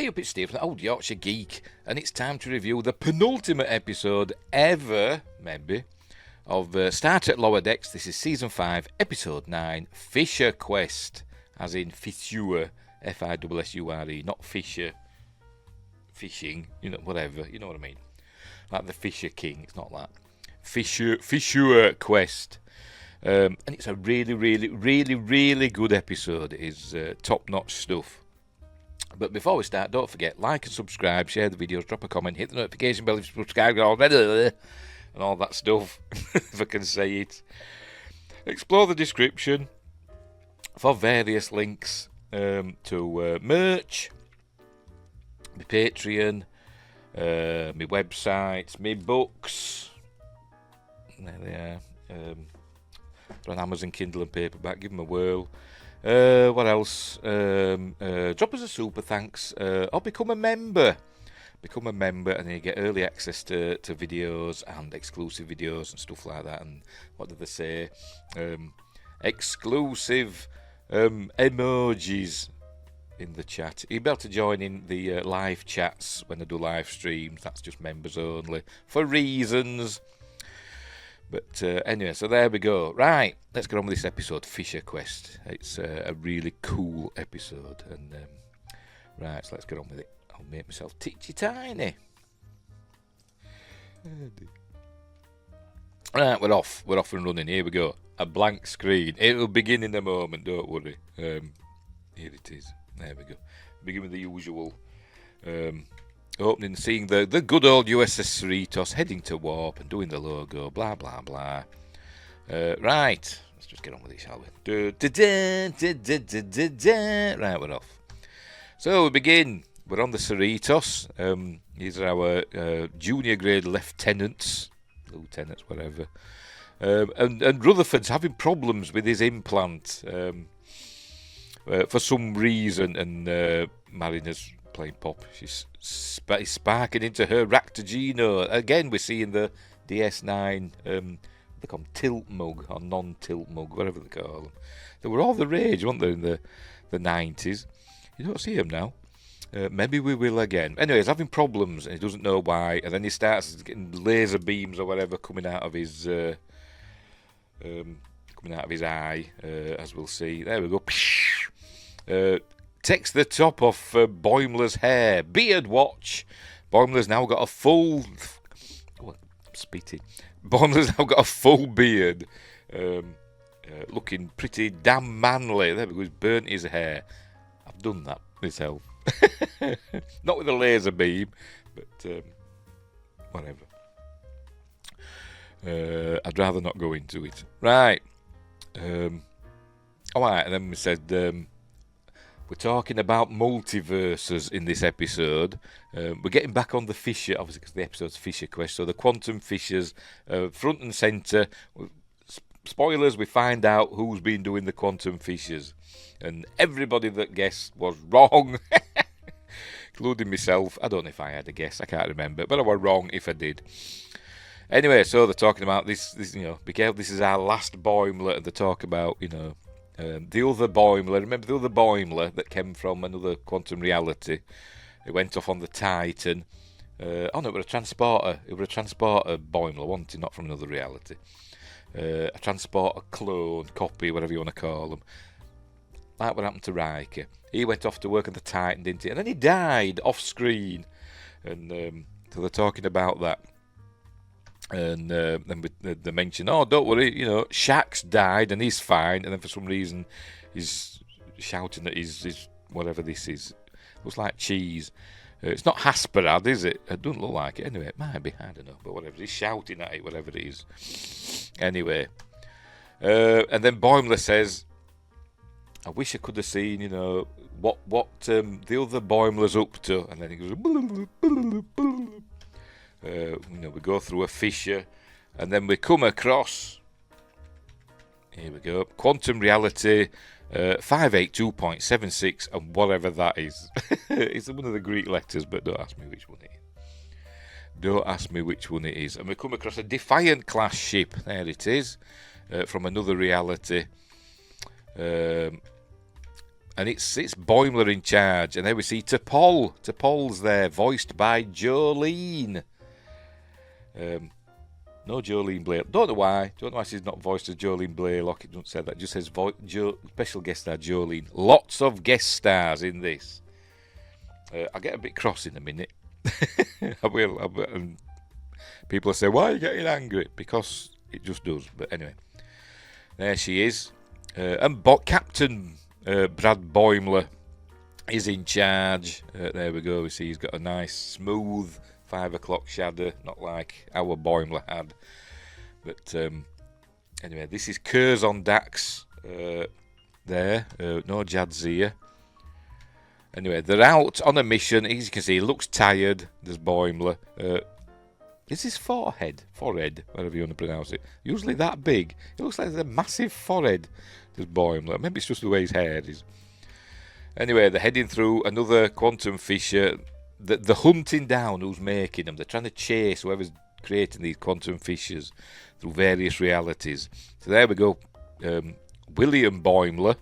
Hey up, it's Steve, the old Yorkshire geek, and it's time to review the penultimate episode ever, maybe, of Star Trek Lower Decks. This is Season 5, Episode 9, Fisher Quest, as in Fissure, F-I-S-S-U-R-E, not Fisher, fishing, whatever, you know what I mean. Like the Fisher King, it's not that. Fissure Quest. And it's a really, really, really, really good episode. It is top-notch stuff. But before we start, don't forget, like and subscribe, share the videos, drop a comment, hit the notification bell if you subscribe, and all that stuff, if I can say it. Explore the description for various links to merch, my Patreon, my websites, my books. There they are. They're on Amazon Kindle and paperback. Give them a whirl. What else? Drop us a super thanks, or become a member. Become a member, and then you get early access to videos and exclusive videos and stuff like that. And what do they say? Exclusive emojis in the chat. You'll be able to join in the live chats when I do live streams. That's just members only for reasons. But anyway, so there we go. Right, let's get on with this episode, Fisher Quest. It's a really cool episode. And right, so let's get on with it. I'll make myself titchy tiny. Right, we're off. We're off and running. Here we go. A blank screen. It'll begin in a moment, don't worry. Here it is. There we go. Begin with the usual opening, seeing the good old USS Cerritos heading to warp and doing the logo, blah, blah, blah. Right, let's just get on with it, shall we? Right, we're off. So we begin. We're on the Cerritos. These are our junior grade lieutenants, whatever. And Rutherford's having problems with his implant for some reason, and Marina's playing pop. She's sparking into her Ractogino. Again, we're seeing the DS9, they call them tilt mug, or non-tilt mug, whatever they call them. They were all the rage, weren't they, in the 90s. You don't see them now. Maybe we will again. Anyway, he's having problems, and he doesn't know why, and then he starts getting laser beams or whatever coming out of his eye, as we'll see. There we go. Takes the top off Boimler's hair. Beard watch. Boimler's now got a full... Oh, I'm spitting. Boimler's now got a full beard. Looking pretty damn manly. There we go. He's burnt his hair. I've done that myself. Not with a laser beam, but whatever. I'd rather not go into it. Right. Alright, and then we said... we're talking about multiverses in this episode. We're getting back on the Fisher, obviously, because the episode's Fisher Quest. So the quantum fissures, front and centre. Spoilers, we find out who's been doing the quantum fissures. And everybody that guessed was wrong. Including myself. I don't know if I had a guess, I can't remember. But I was wrong if I did. Anyway, so they're talking about this, be careful, this is our last Boimler. And they talk about, the other Boimler. Remember the other Boimler that came from another quantum reality? It went off on the Titan. No, it was a transporter. It was a transporter Boimler, wasn't it? Not from another reality. A transporter clone, copy, whatever you want to call them. Like what happened to Riker. He went off to work on the Titan, didn't he? And then he died off screen. And so they're talking about that. And then they mention, oh, don't worry, Shaxx died and he's fine. And then for some reason, he's shouting that he's whatever this is. Looks like cheese. It's not Hasperad, is it? It doesn't look like it. Anyway, it might be. I don't know. But whatever. He's shouting at it, whatever it is. Anyway. And then Boimler says, I wish I could have seen, what the other Boimler's up to. And then he goes, we go through a fissure, and then we come across, here we go, quantum reality 582.76 and whatever that is. It's one of the Greek letters, but don't ask me which one it is. Don't ask me which one it is. And we come across a Defiant class ship. There it is, from another reality. and it's Boimler in charge. And there we see T'Pol. T'Pol's there, voiced by Jolene. No Jolene Blaylock. Don't know why. Don't know why she's not voiced as Jolene Blaylock. It doesn't say that. It just says special guest star Jolene. Lots of guest stars in this. I'll get a bit cross in a minute. I will. And people will say, why are you getting angry? Because it just does. But anyway. There she is. And Captain Brad Boimler is in charge. There we go. We see he's got a nice, smooth 5 o'clock shadow, not like our Boimler had. But anyway, this is Curzon Dax there. No Jadzia. Anyway, they're out on a mission. As you can see, he looks tired. There's Boimler. Is his forehead, whatever you want to pronounce it, usually that big? It looks like there's a massive forehead. There's Boimler. Maybe it's just the way his hair is. Anyway, they're heading through another quantum fissure. They're hunting down who's making them. They're trying to chase whoever's creating these quantum fissures through various realities. So there we go. William Boimler.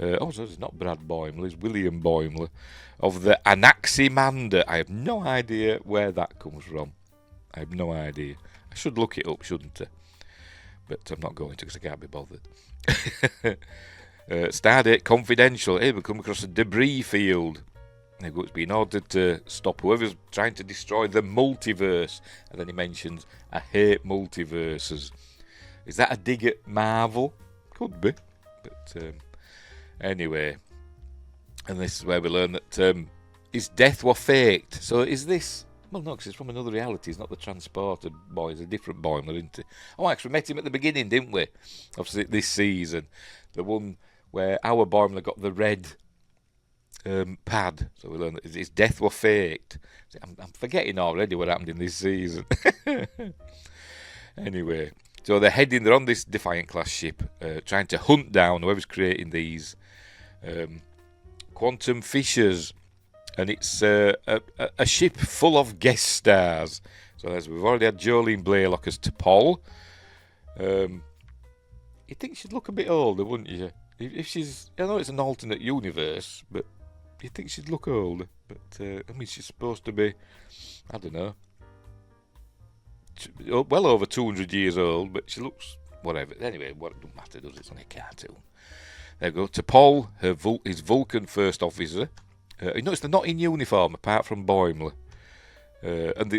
So it's not Brad Boimler, it's William Boimler of the Anaximander. I have no idea where that comes from. I have no idea. I should look it up, shouldn't I? But I'm not going to because I can't be bothered. Stardate Confidential. Here we come across a debris field. It's been ordered to stop whoever's trying to destroy the multiverse. And then he mentions, I hate multiverses. Is that a dig at Marvel? Could be. But anyway. And this is where we learn that his death was faked. So is this... Well, no, because it's from another reality. It's not the transporter boy. It's a different Boimler, isn't it? Oh, actually, we met him at the beginning, didn't we? Obviously, this season. The one where our Boimler got the red pad. So we learned that his death was faked. I'm forgetting already what happened in this season. Anyway, so they're on this Defiant-class ship, trying to hunt down whoever's creating these quantum fissures. And it's a ship full of guest stars. So as we've already had Jolene Blaylock as T'Pol. You'd think she'd look a bit older, wouldn't you? If she's... I know it's an alternate universe, but you'd think she'd look older. But, I mean, she's supposed to be, I don't know, well over 200 years old, but she looks whatever. Anyway, what it doesn't matter, does it? It's only a cartoon. There we go. T'Pol, his Vulcan first officer. You notice they're not in uniform apart from Boimler and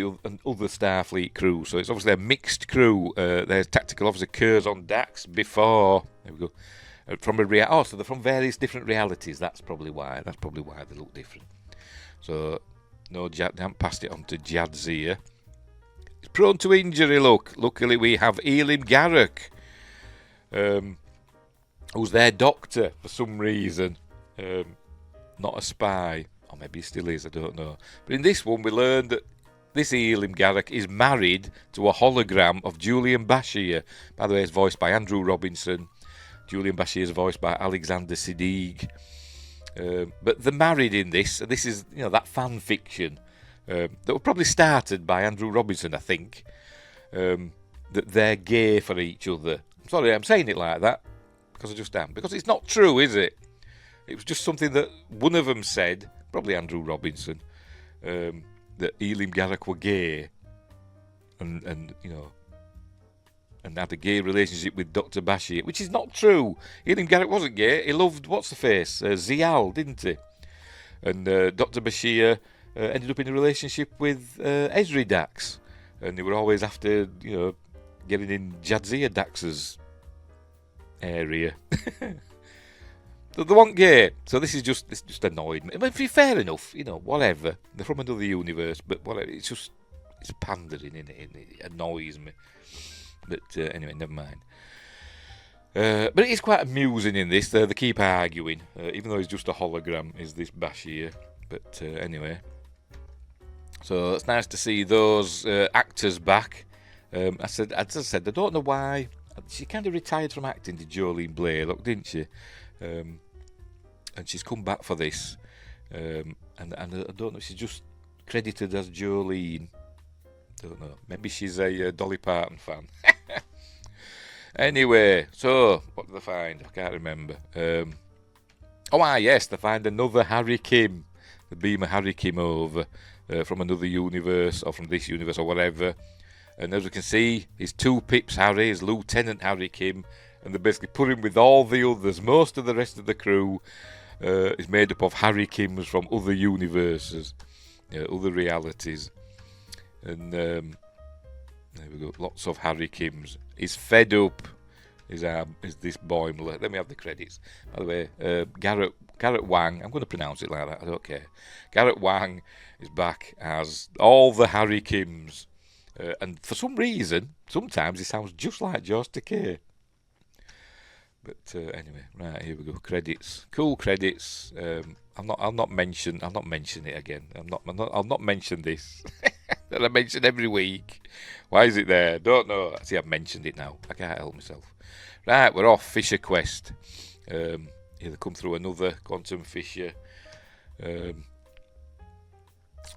other Starfleet crew. So it's obviously a mixed crew. There's Tactical Officer Curzon Dax before. There we go. So they're from various different realities. That's probably why. They look different. So no, they haven't passed it on to Jadzia. It's prone to injury. Luckily we have Elim Garak, who's their doctor for some reason. Not a spy, or maybe he still is, I don't know. But in this one, we learned that this Elim Garak is married to a hologram of Julian Bashir. By the way, it's voiced by Andrew Robinson. Julian Bashir is voiced by Alexander Siddig. But they're married in this, and this is, that fan fiction that was probably started by Andrew Robinson, I think. That they're gay for each other. I'm sorry, I'm saying it like that because I just am. Because it's not true, is it? It was just something that one of them said, probably Andrew Robinson, that Elim Garak were gay, and had a gay relationship with Dr. Bashir, which is not true. Elim Garak wasn't gay. He loved what's-the-face, Zial, didn't he? And Dr. Bashir ended up in a relationship with Ezri Dax, and they were always after, getting in Jadzia Dax's area. They weren't gay, so this just annoyed me. But fair enough, whatever. They're from another universe, but whatever. It's pandering, innit? It annoys me. But anyway, never mind. But it is quite amusing in this. They keep arguing, even though he's just a hologram. Is this Bashir? But anyway, so it's nice to see those actors back. As I said, I don't know why. She kind of retired from acting, did Jolene Blaylock, didn't she? And she's come back for this, and I don't know if she's just credited as Jolene. Don't know. Maybe she's a Dolly Parton fan. Anyway, so what did I find? I can't remember. Yes, they find another Harry Kim. They beam a Harry Kim over from another universe or from this universe or whatever. And as we can see, his 2 pips Harry, his Lieutenant Harry Kim, and they basically put him with all the others. Most of the rest of the crew is made up of Harry Kims from other universes, other realities. And there we go, lots of Harry Kims. He's fed up. Is this boy? Let me have the credits. By the way, Garrett Wang, I'm going to pronounce it like that, I don't care. Garrett Wang is back as all the Harry Kims. And for some reason, sometimes he sounds just like George Takei. But anyway, right, here we go. Credits, cool credits. I'll not mention it again. I'll not mention this that I mention every week. Why is it there? Don't know. See, I've mentioned it now. I can't help myself. Right, we're off. Fisher Quest. Here they come through another quantum fissure.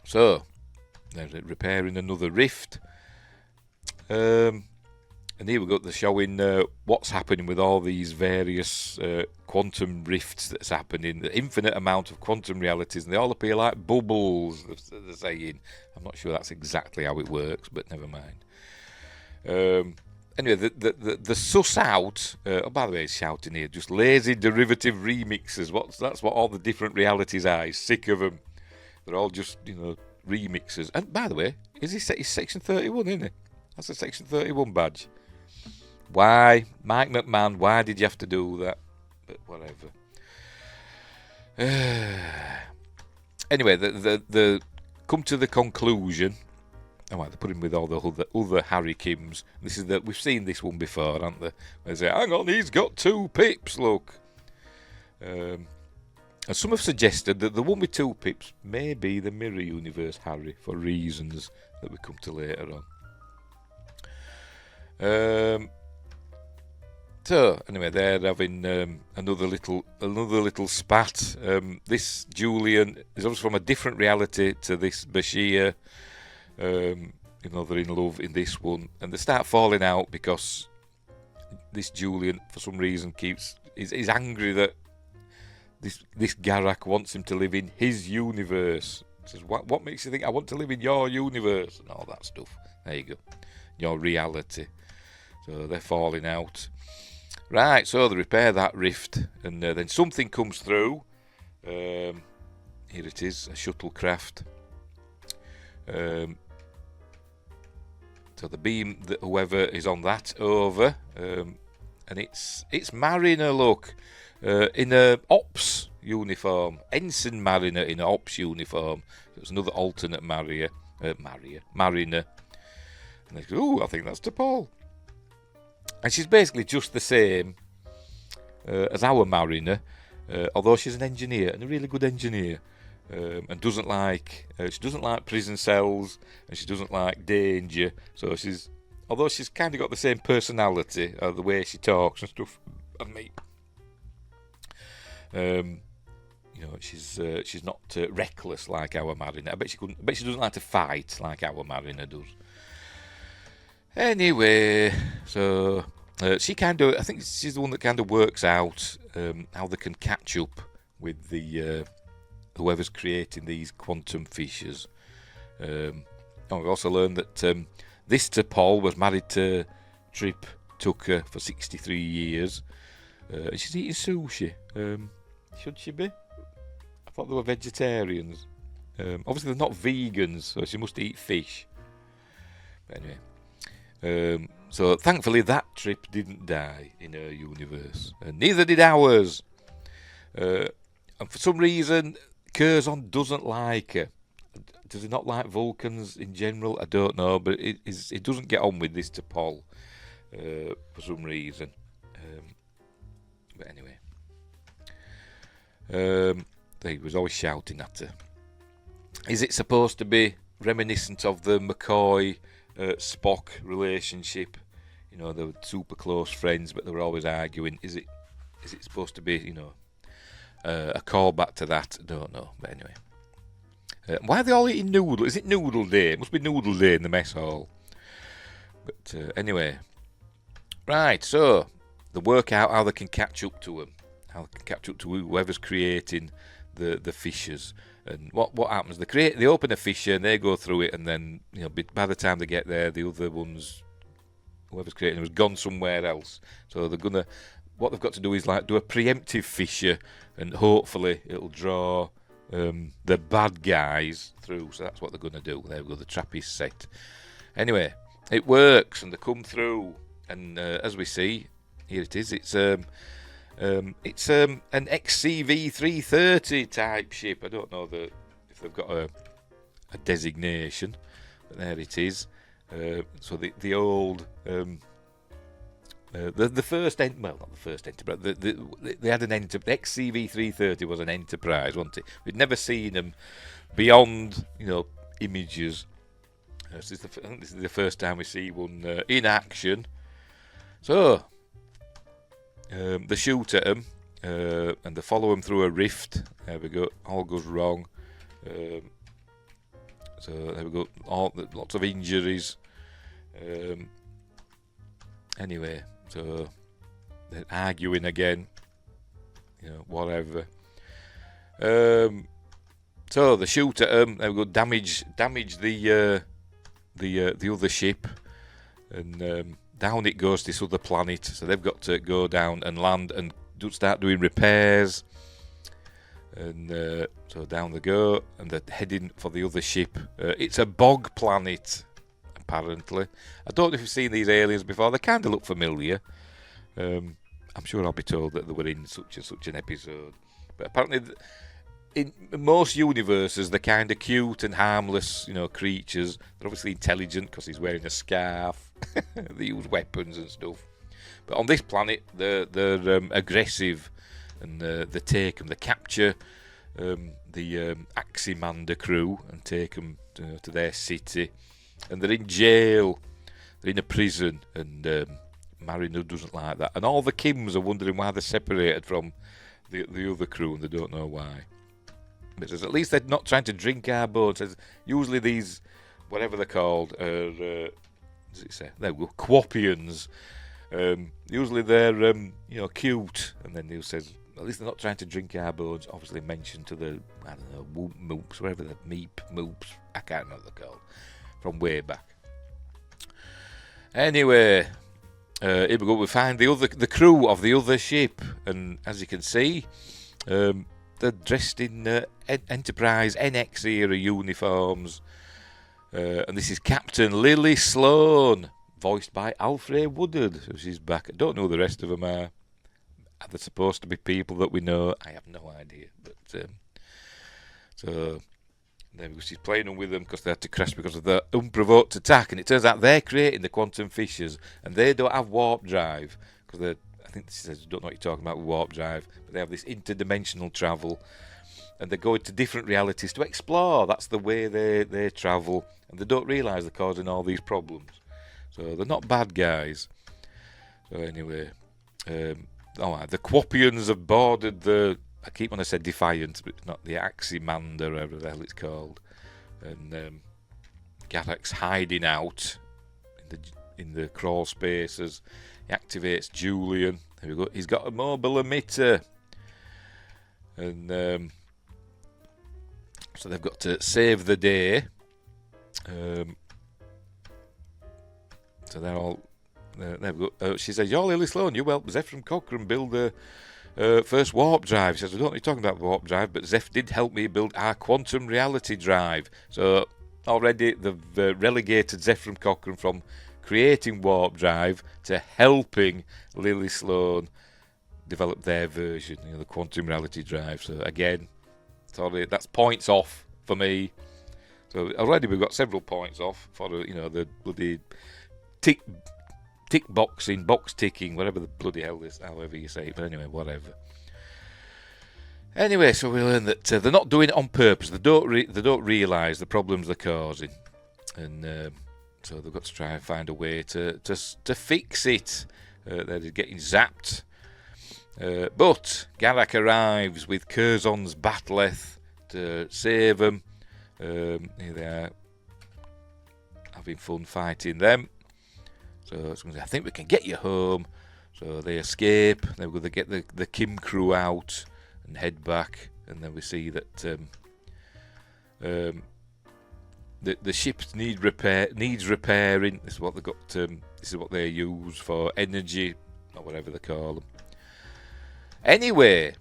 So they're repairing another rift. And here we go, they're showing what's happening with all these various quantum rifts that's happening, the infinite amount of quantum realities, and they all appear like bubbles, they're saying. I'm not sure that's exactly how it works, but never mind. Anyway, the suss out, by the way, he's shouting here, just lazy derivative remixes. That's what all the different realities are. He's sick of them. They're all just, remixes. And by the way, he's Section 31, isn't he? That's a Section 31 badge. Why, Mike McMahon, why did you have to do that? But whatever. Anyway, the come to the conclusion. Oh, right, they put him with all the other Harry Kims. We've seen this one before, haven't they? They say, hang on, he's got 2 pips, look. And some have suggested that the one with 2 pips may be the Mirror Universe Harry, for reasons that we come to later on. So anyway, they're having another little spat. This Julian is obviously from a different reality to this Bashir. They're in love in this one, and they start falling out because this Julian, for some reason, is angry that this Garak wants him to live in his universe. He says, what makes you think I want to live in your universe and all that stuff? There you go, your reality. So they're falling out. Right, so they repair that rift, and then something comes through. Here it is, a shuttlecraft. So the beam whoever is on that over, and it's Mariner, look, in a ops uniform, Ensign Mariner in an ops uniform. So it's another alternate Mariner. And they go, I think that's T'Pol. And she's basically just the same as our Mariner, although she's an engineer, and a really good engineer, and she doesn't like prison cells, and she doesn't like danger. So although she's kind of got the same personality, the way she talks and stuff, as me. She's not reckless like our Mariner. I bet she doesn't like to fight like our Mariner does. Anyway, so she I think she's the one that kind of works out how they can catch up with the whoever's creating these quantum fissures. And we've also learned that this T'Pol was married to Trip Tucker for 63 years. And she's eating sushi. Should she be? I thought they were vegetarians. Obviously they're not vegans, so she must eat fish. But anyway. So thankfully that Trip didn't die in her universe, and neither did ours. And for some reason, Curzon doesn't like her. Does he not like Vulcans in general? I don't know, but it doesn't get on with this T'Pol for some reason. But anyway, he was always shouting at her. Is it supposed to be reminiscent of the McCoy Spock relationship? They were super close friends, but they were always arguing. Is it supposed to be, a callback to that? I don't know. But anyway, why are they all eating noodle? Is it noodle day? It must be noodle day in the mess hall. But anyway, right. So they work out how they can catch up to them, I'll catch up to whoever's creating the fissures. And what happens? They open a fissure and they go through it, and then by the time they get there, the other ones, whoever's creating it, has gone somewhere else. So what they've got to do is like do a preemptive fissure, and hopefully it'll draw the bad guys through. So that's what they're going to do. There we go. The trap is set. Anyway, it works, and they come through, and as we see, here it is. It's an XCV 330 type ship. I don't know if they've got a designation, but there it is. So the old the first not the first Enterprise. They had an the XCV 330 was an Enterprise, wasn't it? We'd never seen them beyond images. This is the first time we see one in action. So they shoot at them, and they follow them through a rift. There we go. All goes wrong. So there we go. Lots of injuries. Anyway, so they're arguing again. Whatever. So they shoot at them. There we go. Damage the other ship, and down it goes to this other planet. So they've got to go down and land and start doing repairs. And so down they go, and they're heading for the other ship. It's a bog planet, apparently. I don't know if you've seen these aliens before. They kind of look familiar. I'm sure I'll be told that they were in such and such an episode. But apparently, in most universes, they're kind of cute and harmless, creatures. They're obviously intelligent because he's wearing a scarf. They use weapons and stuff. But on this planet, they're aggressive, and they capture the Aximander crew and take them to their city. And they're in jail. They're in a prison, and Mariner doesn't like that. And all the Kims are wondering why they're separated from the other crew, and they don't know why. But it says, at least they're not trying to drink our bones. Says, usually these, whatever they're called, does it say? There we go, Quopians. Usually they're, cute. And then he says, at least they're not trying to drink our bones. Obviously mentioned to the, I don't know, Whoop Moops, whatever the Meep Moops, I can't know what they're called, from way back. Anyway, here we go. We find the crew of the other ship, and as you can see, they're dressed in Enterprise NX era uniforms, and this is Captain Lily Sloan, voiced by Alfred Woodard. So she's back. I don't know who the rest of them are. Are they supposed to be people that we know? I have no idea. But so there we go. She's playing with them because they had to crash because of the unprovoked attack, and it turns out they're creating the quantum fissures, and they don't have warp drive because I think she says, I don't know what you're talking about with warp drive, but they have this interdimensional travel, and they go into different realities to explore. That's the way they travel, and they don't realise they're causing all these problems. So they're not bad guys. So anyway, the Quopians have boarded I keep wanting to say Defiant, but it's not, the Aximander, whatever the hell it's called. And Garak's hiding out in the crawl spaces. He activates Julian. There we go. He's got a mobile emitter. And so they've got to save the day. So they're all... there we go. She says, "You're Lily Sloan. You helped Zephram Cochrane build the first warp drive." She says, "I don't know what you're talking about warp drive, but Zeph did help me build our quantum reality drive." So already they've relegated Zephram Cochrane from creating warp drive to helping Lily Sloan develop their version, the quantum reality drive. So again, sorry, that's points off for me. So already we've got several points off for the bloody tick boxing, box ticking, whatever the bloody hell is, however you say it. But anyway, whatever. Anyway, so we learn that they're not doing it on purpose. They don't realise the problems they're causing, and so they've got to try and find a way to fix it. They're getting zapped, but Garak arrives with Curzon's Bat'leth to save them. Here they are, having fun fighting them. So I think we can get you home. So they escape. Then they get the Kim crew out and head back, and then we see that the ship needs repairing. This is what they got. This is what they use for energy, or whatever they call them. Anyway,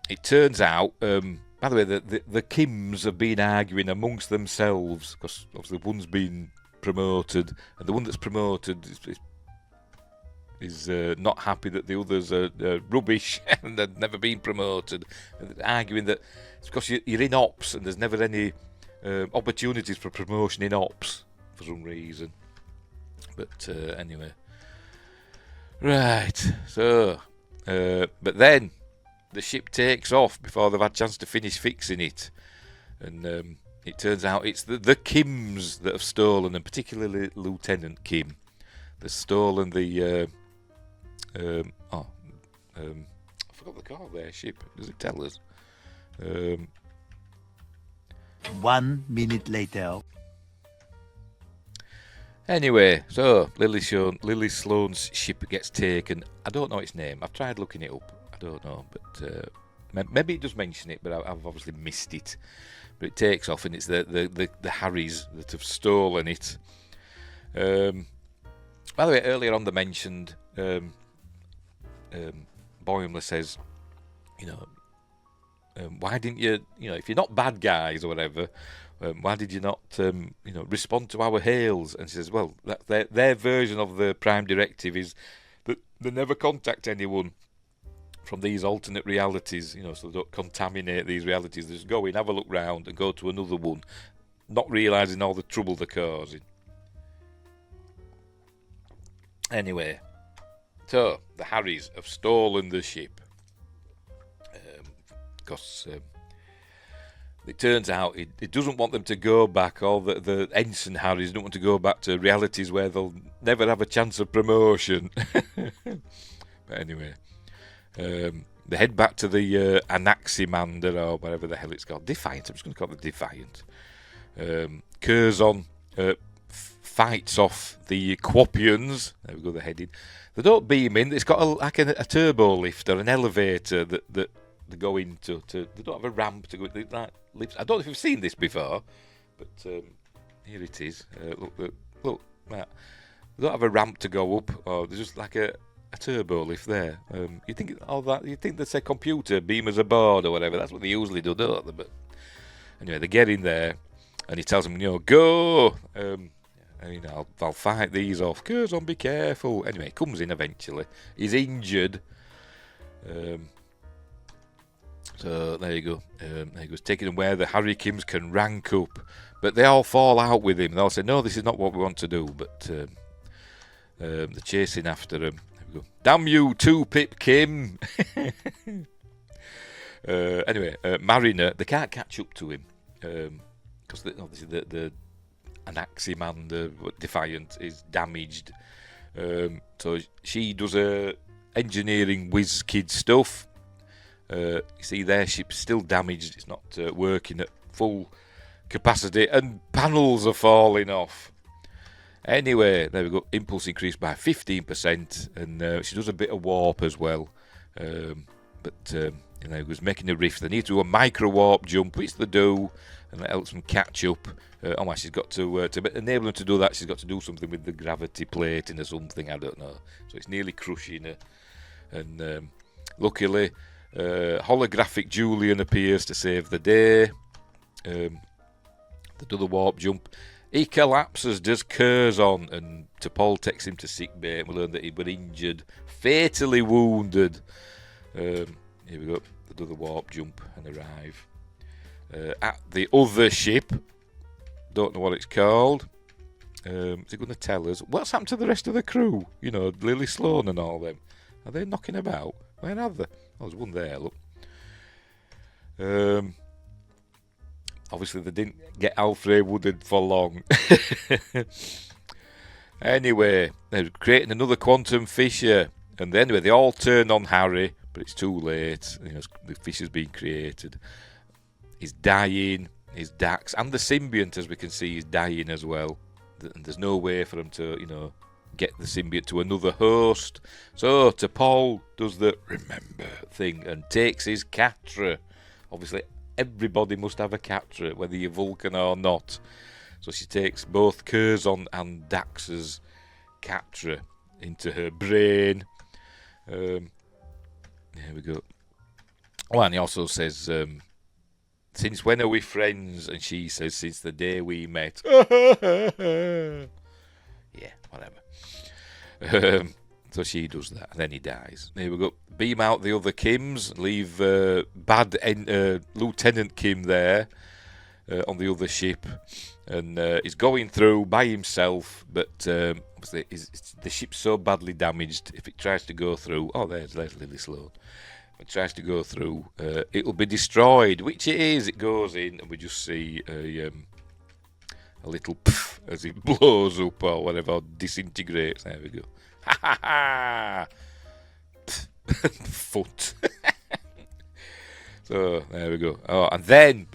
it turns out. By the way, the Kims have been arguing amongst themselves because obviously one's been promoted, and the one that's promoted is not happy that the others are rubbish and they've never been promoted, and they're arguing that it's because you're in ops and there's never any opportunities for promotion in ops for some reason. But anyway, right. So, but then the ship takes off before they've had a chance to finish fixing it, and it turns out it's the Kims that have stolen, and particularly Lieutenant Kim. They've stolen the I forgot the call of their ship. Does it tell us? 1 minute later. Anyway, so Lily Sloane's ship gets taken. I don't know its name. I've tried looking it up. I don't know, but maybe it does mention it, but I've obviously missed it. But it takes off, and it's the Harrys that have stolen it. By the way, earlier on they mentioned Boimler says, why didn't you, if you're not bad guys or whatever, why did you not, respond to our hails? And she says, well, their version of the Prime Directive is that they never contact anyone from these alternate realities, so they don't contaminate these realities. They just go in, have a look round, and go to another one, not realising all the trouble they're causing. Anyway, so the Harrys have stolen the ship. Because it turns out it doesn't want them to go back, or the Ensign Harrys don't want to go back to realities where they'll never have a chance of promotion. But anyway, they head back to the Anaximander, or whatever the hell it's called. Defiant, I'm just going to call it Defiant. Curzon fights off the Quopians. There we go, they're headed. They don't beam in. It's got a turbo lift or an elevator that they go into. They don't have a ramp to go. Lifts. I don't know if you've seen this before, but here it is. Look, Matt. They don't have a ramp to go up, or there's just like a turbo lift there. You think all that? You think they say computer beamers aboard or whatever? That's what they usually do, don't they? But anyway, they get in there, and he tells them, go. I'll fight these off. Curzon, be careful. Anyway, he comes in eventually. He's injured. So there you go. There he goes, taking them where the Harry Kims can rank up. But they all fall out with him. They all say, no, this is not what we want to do. But they're chasing after him. There we go. Damn you, 2-Pip Kim. Anyway, Mariner, they can't catch up to him. Because obviously the Anaximander, Defiant, is damaged. So she does engineering whiz kid stuff. You see their ship's still damaged. It's not working at full capacity, and panels are falling off. Anyway, there we go. Impulse increased by 15%, and she does a bit of warp as well. But it was making a rift. They need to do a micro warp jump, which they do, and that helps them catch up. She's got to enable them to do that. She's got to do something with the gravity plating or something. I don't know. So it's nearly crushing her, and luckily, holographic Julian appears to save the day. They do the warp jump. He collapses, does Curzon, and T'Pol takes him to sickbay, and we learn that he was injured, fatally wounded. Here we go. They do the warp jump and arrive at the other ship. Don't know what it's called. Is it going to tell us what's happened to the rest of the crew? Lily Sloane and all them. Are they knocking about? Where are they? Oh, there's one there. Look. Obviously, they didn't get Alfred Woodard for long. Anyway, they're creating another quantum fissure, and anyway, they all turn on Harry, but it's too late. The fissure's been created. He's dying. His Dax and the symbiont, as we can see, is dying as well. And there's no way for him to, get the symbiote to another host. So T'Pol does the remember thing and takes his Catra. Obviously, everybody must have a Catra, whether you're Vulcan or not. So she takes both Curzon and Dax's Catra into her brain. There we go. Oh, and he also says, since when are we friends? And she says, since the day we met. Yeah, whatever. So she does that, and then he dies. There we go. Beam out the other Kims, leave Lieutenant Kim there on the other ship, and he's going through by himself, but the ship's so badly damaged, if it tries to go through... Oh, there's Lily Sloan. If it tries to go through, it'll be destroyed, which it is. It goes in, and we just see a little pff as it blows up or whatever, or disintegrates. There we go. Ha ha ha! Foot. So there we go. Oh, and then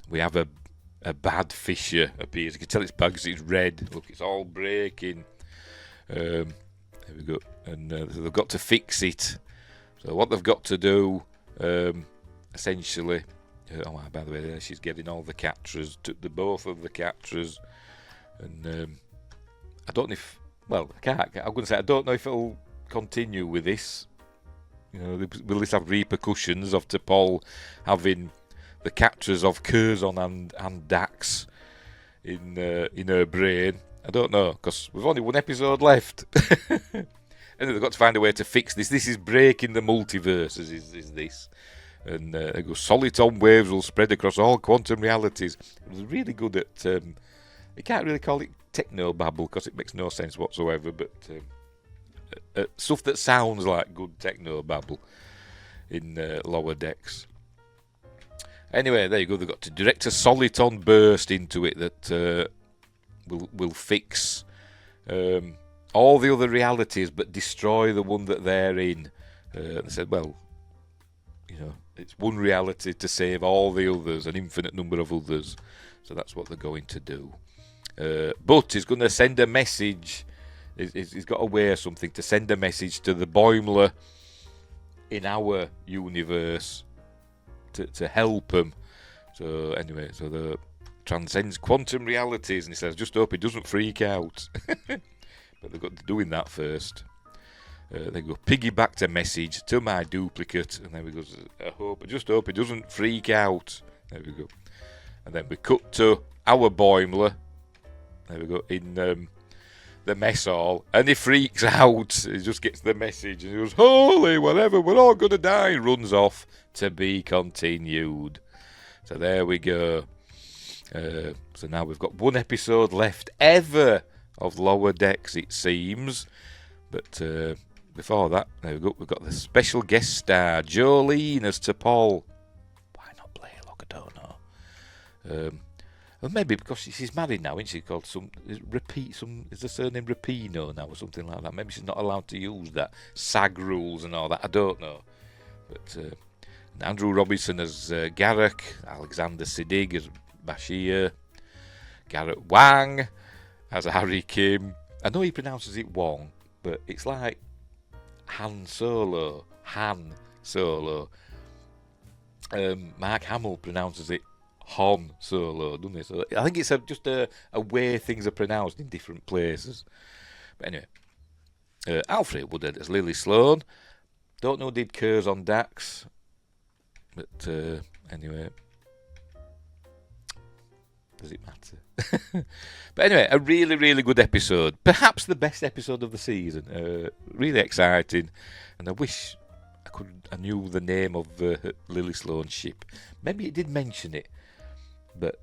we have a bad fissure appears. You can tell it's bad because it's red. Look, it's all breaking. There we go. And so they've got to fix it. So what they've got to do, essentially. By the way, there she's getting all the Catras, both of the Catras, and I don't know if. Well, I'm going to say I don't know if it'll continue with this. You know, will this have repercussions of T'Pol having the Catras of Curzon and Dax in her brain? I don't know, because we've only one episode left. And they've got to find a way to fix this. This is breaking the multiverses, is this. And they go, soliton waves will spread across all quantum realities. It was really good at... you can't really call it techno-babble, because it makes no sense whatsoever, but stuff that sounds like good techno-babble in Lower Decks. Anyway, there you go. They've got to direct a soliton burst into it that will fix... all the other realities, but destroy the one that they're in. They said, well, you know, it's one reality to save all the others, an infinite number of others. So that's what they're going to do. But he's going to send a message. He's got to wear something to send a message to the Boimler in our universe to help him. So anyway, so the transcends quantum realities, and he says, just hope he doesn't freak out. But they've got to doing that first. They go, piggybacked a message to my duplicate, and then we go, I just hope he doesn't freak out. There we go. And then we cut to our Boimler. There we go, in the mess hall, and he freaks out. He just gets the message, and he goes, holy whatever, we're all going to die. He runs off to be continued. So there we go. So now we've got one episode left ever of Lower Decks, it seems. But before that, there we go. We've got the special guest star, Jolene as T'Pol. Why not play it? Look, I don't know. Well, maybe because she's married now, isn't she? Called is the surname Rapino now or something like that? Maybe she's not allowed to use that. SAG rules and all that. I don't know. But Andrew Robinson as Garak, Alexander Siddig as Bashir, Garrett Wang as Harry Kim. I know he pronounces it Wong, but it's like Han Solo. Mark Hamill pronounces it Han Solo, doesn't he? So I think it's just a way things are pronounced in different places. But anyway, Alfred Woodard as Lily Sloan. Don't know who did Curzon Dax, but anyway, does it matter? But anyway, a really, really good episode. Perhaps the best episode of the season. Really exciting, and I wish I knew the name of Lily Sloan's ship. Maybe it did mention it, but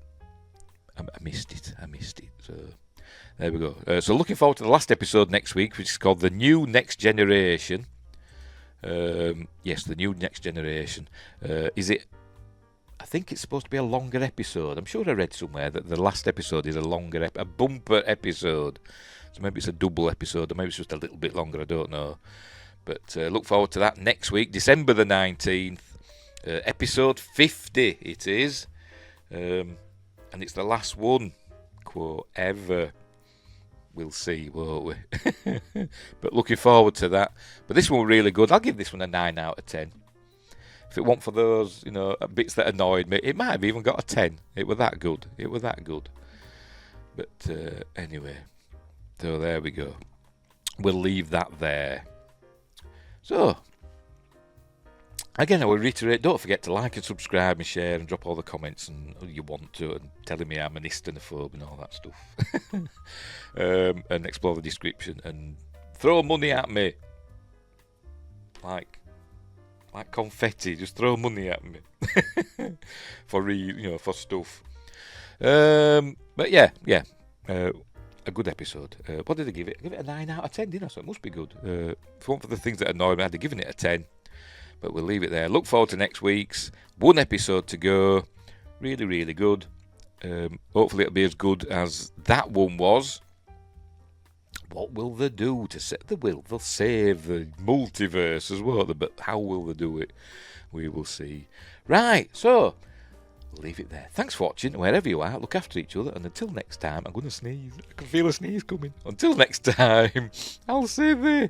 I missed it. So there we go. So looking forward to the last episode next week, which is called The New Next Generation. Yes, The New Next Generation. Is it? I think it's supposed to be a longer episode. I'm sure I read somewhere that the last episode is a longer, a bumper episode. So maybe it's a double episode, or maybe it's just a little bit longer. I don't know. But look forward to that next week, December the 19th. Episode 50 it is. And it's the last one, quote, ever. we'll see, won't we? But looking forward to that. But this one was really good. I'll give this one a 9 out of 10. If it weren't for those, bits that annoyed me, it might have even got a 10. It was that good. But anyway, so there we go. We'll leave that there. So, again, I will reiterate, don't forget to like and subscribe and share and drop all the comments and you want to, and telling me I'm an histanophobe and all that stuff. And explore the description and throw money at me. Like confetti, just throw money at me. For stuff. But yeah. A good episode. What did I give it? I give it a 9 out of 10, didn't I? So it must be good. If it weren't for the things that annoyed me, I'd have given it a 10. But we'll leave it there. Look forward to next week's. One episode to go. Really, really good. Hopefully it'll be as good as that one was. What will they do to set the will? They'll save the multiverse as well. But how will they do it? We will see. Right, so we'll leave it there. Thanks for watching. Wherever you are, look after each other. And until next time, I'm going to sneeze. I can feel a sneeze coming. Until next time, I'll say this.